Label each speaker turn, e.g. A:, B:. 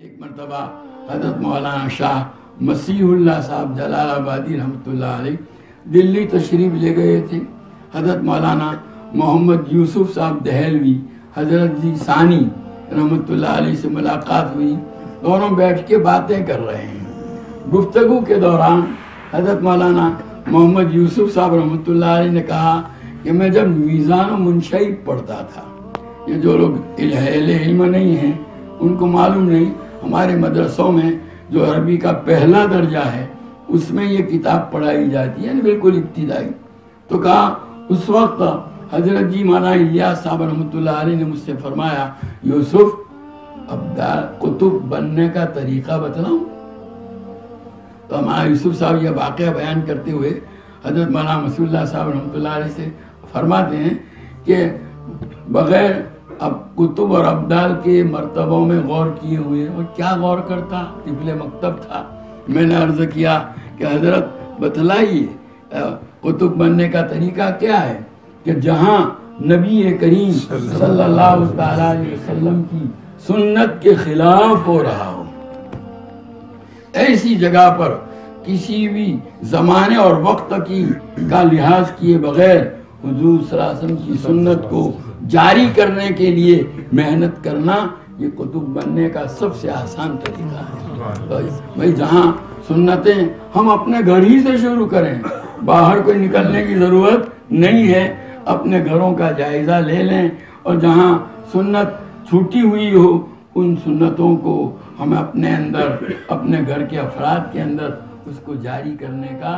A: ایک مرتبہ حضرت مولانا شاہ مسیح اللہ صاحب جلال آبادی رحمۃ اللہ علیہ دلی تشریف لے گئے تھے. حضرت مولانا محمد یوسف صاحب دہلوی حضرت جی ثانی رحمۃ اللہ علیہ سے ملاقات ہوئی. دونوں بیٹھ کے باتیں کر رہے ہیں. گفتگو کے دوران حضرت مولانا محمد یوسف صاحب رحمۃ اللہ علیہ نے کہا کہ میں جب میزان و منشعب پڑھتا تھا، یہ جو لوگ اہل علم نہیں ہیں ان کو معلوم نہیں، ہمارے مدرسوں میں جو عربی کا پہلا درجہ ہے اس میں یہ کتاب پڑھائی جاتی ہے، یعنی بالکل ابتدائی. تو کہا اس وقت حضرت جی مولانا الیاس صاحب رحمۃ اللہ علیہ نے مجھ سے فرمایا، یوسف ابدال قطب بننے کا طریقہ بتلاؤں؟ تو ہمارا یوسف صاحب یہ واقعہ بیان کرتے ہوئے حضرت مولانا مسیح اللہ صاحب رحمۃ اللہ علیہ سے فرماتے ہیں کہ بغیر اب کتب اور ابدال کے مرتبوں میں غور کیے ہوئے، اور کیا غور کرتا، طفل مکتب تھا. میں نے عرض کیا کہ حضرت بتلائیے کتب بننے کا طریقہ کیا ہے کہ جہاں نبی کریم صلی اللہ تعالیٰ علیہ وسلم کی سنت کے خلاف ہو رہا ہو، ایسی جگہ پر کسی بھی زمانے اور وقت کا لحاظ کیے بغیر حضور صلی اللہ علیہ وسلم کی سنت کو جاری کرنے کے لیے محنت کرنا، یہ کتب بننے کا سب سے آسان طریقہ ہے. بھائی جہاں سنتیں ہم اپنے گھر ہی سے شروع کریں، باہر کوئی نکلنے کی ضرورت نہیں ہے. اپنے گھروں کا جائزہ لے لیں اور جہاں سنت چھوٹی ہوئی ہو ان سنتوں کو ہم اپنے اندر، اپنے گھر کے افراد کے اندر اس کو جاری کرنے کا